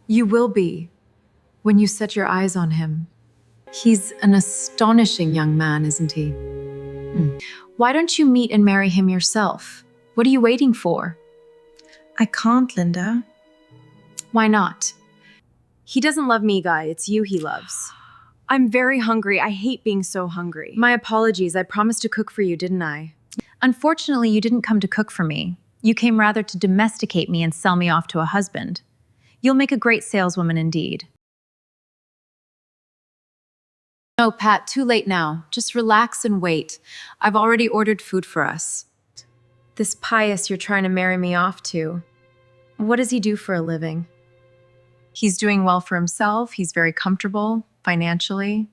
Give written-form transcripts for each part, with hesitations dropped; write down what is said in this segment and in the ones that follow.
You will be when you set your eyes on him. He's an astonishing young man, isn't he? Why don't you meet and marry him yourself? What are you waiting for? I can't, Linda. Why not? He doesn't love me, Guy. It's you he loves. I'm very hungry. I hate being so hungry. My apologies. I promised to cook for you, didn't I? Unfortunately, you didn't come to cook for me. You came rather to domesticate me and sell me off to a husband. You'll make a great saleswoman indeed. No, Pat, too late now. Just relax and wait. I've already ordered food for us. This Pius you're trying to marry me off to, what does he do for a living? He's doing well for himself. He's very comfortable financially.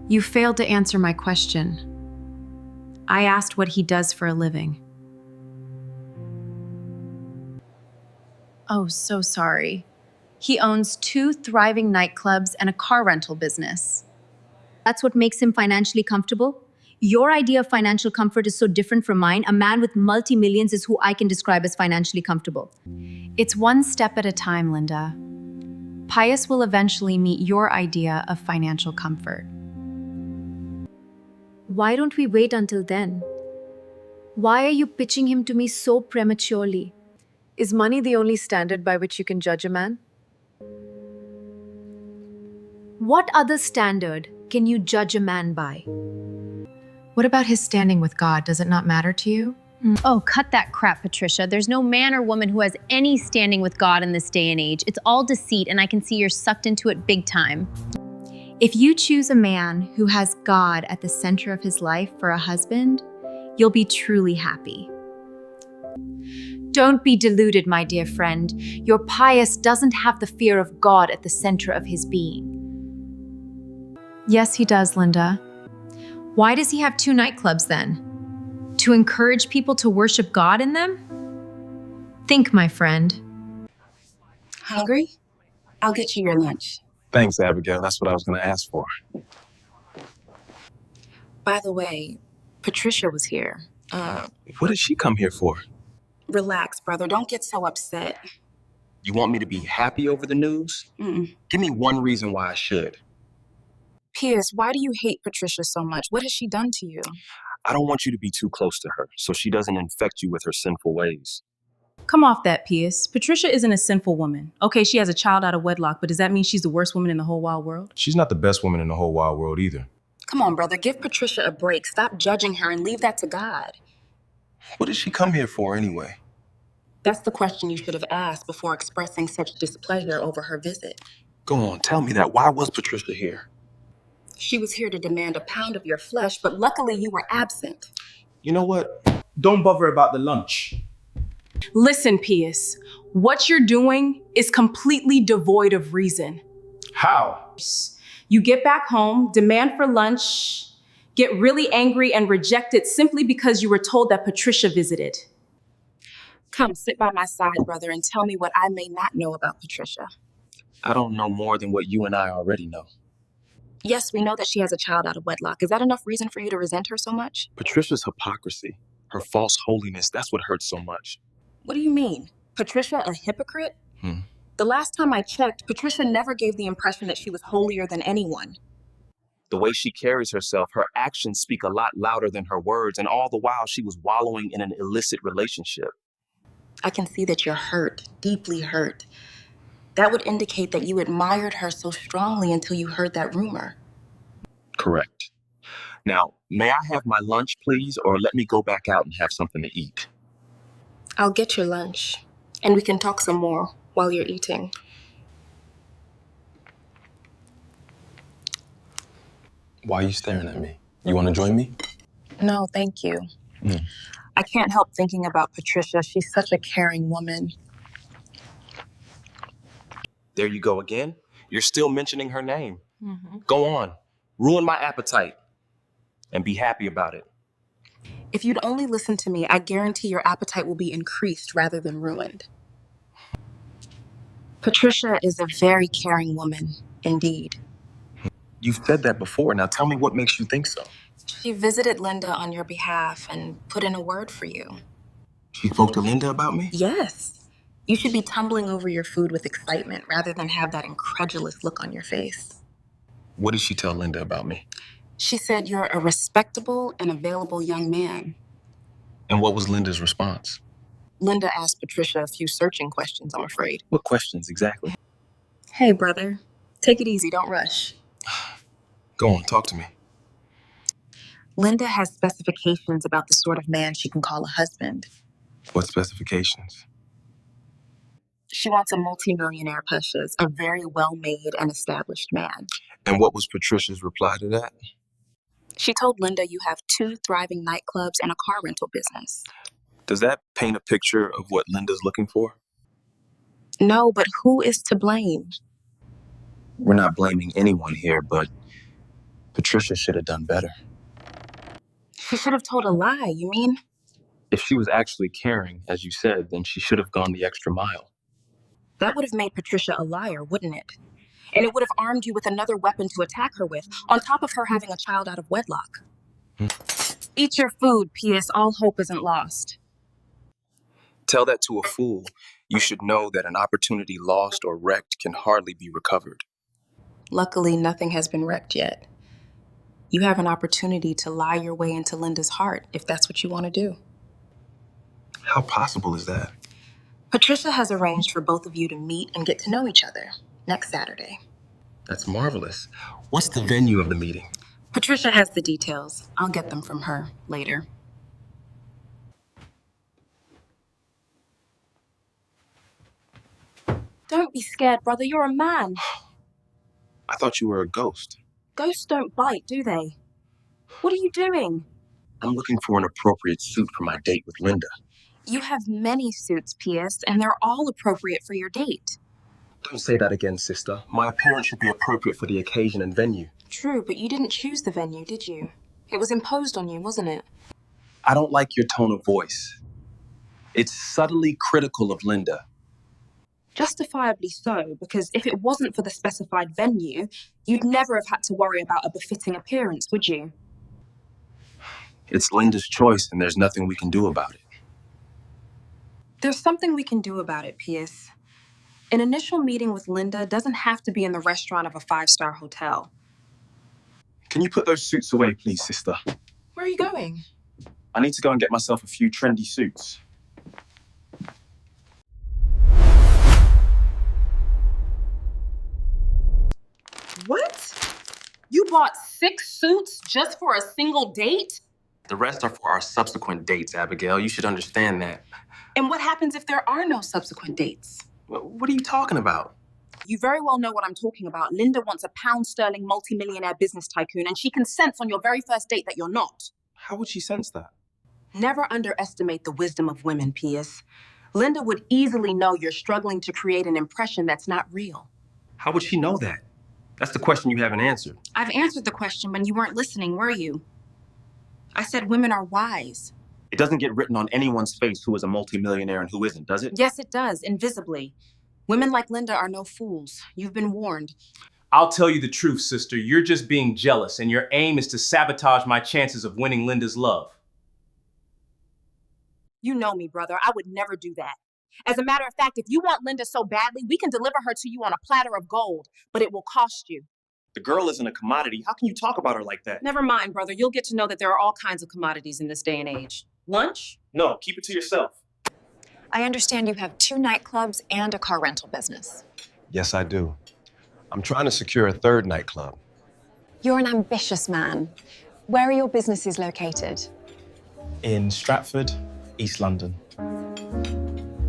You failed to answer my question. I asked what he does for a living. Oh, so sorry. He owns 2 thriving nightclubs and a car rental business. That's what makes him financially comfortable? Your idea of financial comfort is so different from mine. A man with multi-millions is who I can describe as financially comfortable. It's one step at a time, Linda. Pius will eventually meet your idea of financial comfort. Why don't we wait until then? Why are you pitching him to me so prematurely? Is money the only standard by which you can judge a man? What other standard can you judge a man by? What about his standing with God? Does it not matter to you? Oh, cut that crap, Patricia. There's no man or woman who has any standing with God in this day and age. It's all deceit, and I can see you're sucked into it big time. If you choose a man who has God at the center of his life for a husband, you'll be truly happy. Don't be deluded, my dear friend. Your Pius doesn't have the fear of God at the center of his being. Yes, he does, Linda. Why does he have 2 nightclubs then? To encourage people to worship God in them? Think, my friend. Hungry? I'll get you your lunch. Thanks, Abigail. That's what I was going to ask for. By the way, Patricia was here. What did she come here for? Relax, brother. Don't get so upset. You want me to be happy over the news? Give me one reason why I should. Piers, why do you hate Patricia so much? What has she done to you? I don't want you to be too close to her so she doesn't infect you with her sinful ways. Come off that, Piers. Patricia isn't a sinful woman. Okay, she has a child out of wedlock, but does that mean she's the worst woman in the whole wide world? She's not the best woman in the whole wide world either. Come on, brother. Give Patricia a break. Stop judging her and leave that to God. What did she come here for anyway? That's the question you should have asked before expressing such displeasure over her visit. Go on, tell me that. Why was Patricia here? She was here to demand a pound of your flesh, but luckily you were absent. You know what? Don't bother about the lunch. Listen, Piers, what you're doing is completely devoid of reason. How? You get back home, demand for lunch, get really angry and reject it simply because you were told that Patricia visited. Come, sit by my side, brother, and tell me what I may not know about Patricia. I don't know more than what you and I already know. Yes, we know that she has a child out of wedlock. Is that enough reason for you to resent her so much? Patricia's hypocrisy, her false holiness, that's what hurts so much. What do you mean? Patricia a hypocrite? The last time I checked, Patricia never gave the impression that she was holier than anyone. The way she carries herself, her actions speak a lot louder than her words, and all the while she was wallowing in an illicit relationship. I can see that you're hurt, deeply hurt. That would indicate that you admired her so strongly until you heard that rumor. Correct. Now, may I have my lunch, please, or let me go back out and have something to eat? I'll get your lunch, and we can talk some more while you're eating. Why are you staring at me? You want to join me? No, thank you. I can't help thinking about Patricia. She's such a caring woman. There you go again. You're still mentioning her name. Go on. Ruin my appetite. And be happy about it. If you'd only listen to me, I guarantee your appetite will be increased rather than ruined. Patricia is a very caring woman, indeed. You've said that before. Now tell me what makes you think so. She visited Linda on your behalf and put in a word for you. She spoke to Linda about me? Yes. You should be tumbling over your food with excitement rather than have that incredulous look on your face. What did she tell Linda about me? She said you're a respectable and available young man. And what was Linda's response? Linda asked Patricia a few searching questions, I'm afraid. What questions exactly? Hey, brother. Take it easy, don't rush. Go on, talk to me. Linda has specifications about the sort of man she can call a husband. What specifications? She wants a multimillionaire, Precious, a very well-made and established man. And what was Patricia's reply to that? She told Linda you have 2 thriving nightclubs and a car rental business. Does that paint a picture of what Linda's looking for? No, but who is to blame? We're not blaming anyone here, but Patricia should have done better. She should have told a lie, you mean? If she was actually caring, as you said, then she should have gone the extra mile. That would have made Patricia a liar, wouldn't it? And it would have armed you with another weapon to attack her with, on top of her having a child out of wedlock. Eat your food, P.S. All hope isn't lost. Tell that to a fool. You should know that an opportunity lost or wrecked can hardly be recovered. Luckily, nothing has been wrecked yet. You have an opportunity to lie your way into Linda's heart, if that's what you want to do. How possible is that? Patricia has arranged for both of you to meet and get to know each other next Saturday. That's marvelous. What's the venue of the meeting? Patricia has the details. I'll get them from her later. Don't be scared, brother. You're a man. I thought you were a ghost. Ghosts don't bite, do they? What are you doing? I'm looking for an appropriate suit for my date with Linda. You have many suits, P.S., and they're all appropriate for your date. Don't say that again, sister. My appearance should be appropriate for the occasion and venue. True, but you didn't choose the venue, did you? It was imposed on you, wasn't it? I don't like your tone of voice. It's subtly critical of Linda. Justifiably so, because if it wasn't for the specified venue, you'd never have had to worry about a befitting appearance, would you? It's Linda's choice, and there's nothing we can do about it. There's something we can do about it, P.S. An initial meeting with Linda doesn't have to be in the restaurant of a 5-star hotel. Can you put those suits away, please, sister? Where are you going? I need to go and get myself a few trendy suits. What? You bought 6 suits just for a single date? The rest are for our subsequent dates, Abigail. You should understand that. And what happens if there are no subsequent dates? What are you talking about? You very well know what I'm talking about. Linda wants a pound sterling multimillionaire business tycoon, and she can sense on your very first date that you're not. How would she sense that? Never underestimate the wisdom of women, P.S. Linda would easily know you're struggling to create an impression that's not real. How would she know that? That's the question you haven't answered. I've answered the question, but you weren't listening, were you? I said women are wise. It doesn't get written on anyone's face who is a multimillionaire and who isn't, does it? Yes, it does, invisibly. Women like Linda are no fools. You've been warned. I'll tell you the truth, sister. You're just being jealous, and your aim is to sabotage my chances of winning Linda's love. You know me, brother. I would never do that. As a matter of fact, if you want Linda so badly, we can deliver her to you on a platter of gold, but it will cost you. The girl isn't a commodity. How can you talk about her like that? Never mind, brother. You'll get to know that there are all kinds of commodities in this day and age. Lunch? No, keep it to yourself. I understand you have 2 nightclubs and a car rental business. Yes, I do. I'm trying to secure a 3rd nightclub. You're an ambitious man. Where are your businesses located? In Stratford, East London.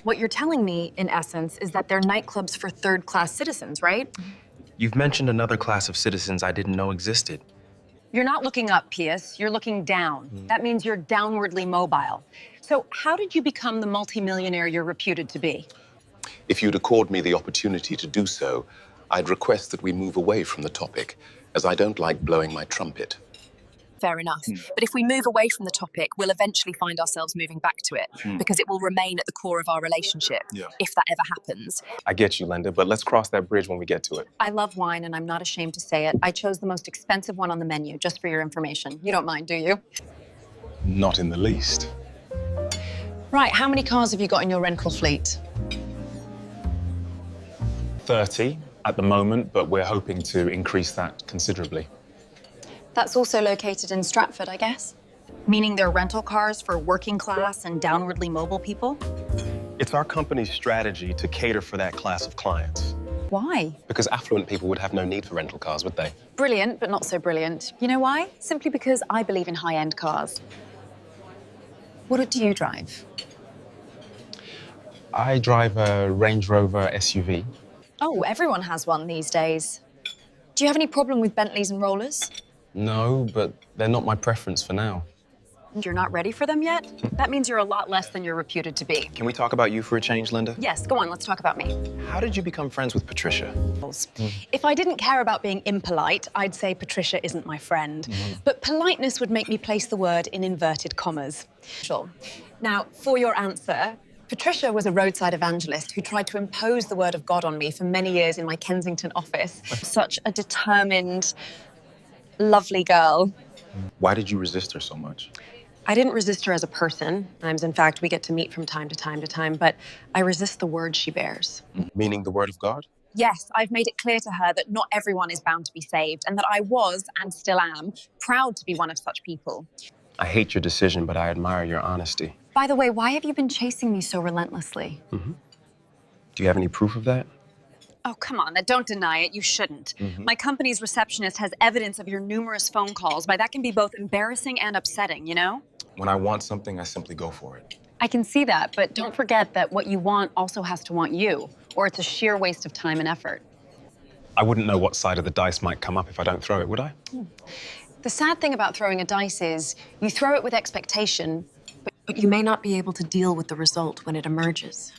What you're telling me, in essence, is that they're nightclubs for third-class citizens, right? You've mentioned another class of citizens I didn't know existed. You're not looking up, Pius. You're looking down. That means you're downwardly mobile. So how did you become the multimillionaire you're reputed to be? If you'd accord me the opportunity to do so, I'd request that we move away from the topic, as I don't like blowing my trumpet. Fair enough. But if we move away from the topic, we'll eventually find ourselves moving back to it because it will remain at the core of our relationship, if that ever happens. I get you, Linda, but let's cross that bridge when we get to it. I love wine, and I'm not ashamed to say it. I chose the most expensive one on the menu, just for your information. You don't mind, do you? Not in the least. Right, how many cars have you got in your rental fleet? 30 at the moment, but we're hoping to increase that considerably. That's also located in Stratford, I guess. Meaning they're rental cars for working class and downwardly mobile people? It's our company's strategy to cater for that class of clients. Why? Because affluent people would have no need for rental cars, would they? Brilliant, but not so brilliant. You know why? Simply because I believe in high-end cars. What do you drive? I drive a Range Rover SUV. Oh, everyone has one these days. Do you have any problem with Bentleys and rollers? No, but they're not my preference for now. You're not ready for them yet? That means you're a lot less than you're reputed to be. Can we talk about you for a change, Linda? Yes, go on, let's talk about me. How did you become friends with Patricia? If I didn't care about being impolite, I'd say Patricia isn't my friend. But politeness would make me place the word in inverted commas. Sure. Now, for your answer, Patricia was a roadside evangelist who tried to impose the word of God on me for many years in my Kensington office. Such a determined, lovely girl. Why did you resist her so much? I didn't resist her as a person. In fact, we get to meet from time to time, but I resist the word she bears. Meaning the word of God? Yes, I've made it clear to her that not everyone is bound to be saved, and that I was, and still am, proud to be one of such people. I hate your decision, but I admire your honesty. By the way, why have you been chasing me so relentlessly? Do you have any proof of that? Oh, come on, don't deny it. You shouldn't. My company's receptionist has evidence of your numerous phone calls. By that can be both embarrassing and upsetting, you know? When I want something, I simply go for it. I can see that, but don't forget that what you want also has to want you, or it's a sheer waste of time and effort. I wouldn't know what side of the dice might come up if I don't throw it, would I? The sad thing about throwing a dice is you throw it with expectation, but you may not be able to deal with the result when it emerges.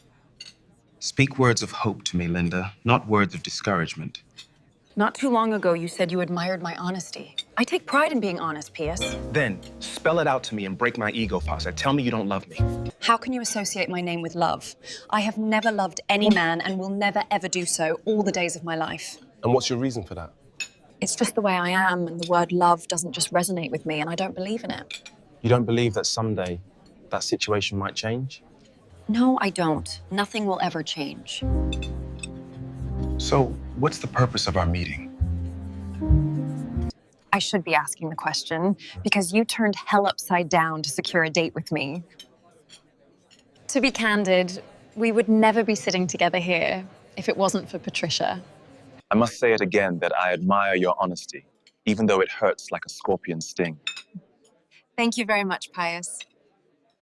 Speak words of hope to me, Linda, not words of discouragement. Not too long ago, you said you admired my honesty. I take pride in being honest, P.S. Then, spell it out to me and break my ego, Fawcett. Tell me you don't love me. How can you associate my name with love? I have never loved any man and will never, ever do so all the days of my life. And what's your reason for that? It's just the way I am, and the word love doesn't just resonate with me, and I don't believe in it. You don't believe that someday that situation might change? No, I don't. Nothing will ever change. So, what's the purpose of our meeting? I should be asking the question, because you turned hell upside down to secure a date with me. To be candid, we would never be sitting together here if it wasn't for Patricia. I must say it again that I admire your honesty, even though it hurts like a scorpion's sting. Thank you very much, Pius.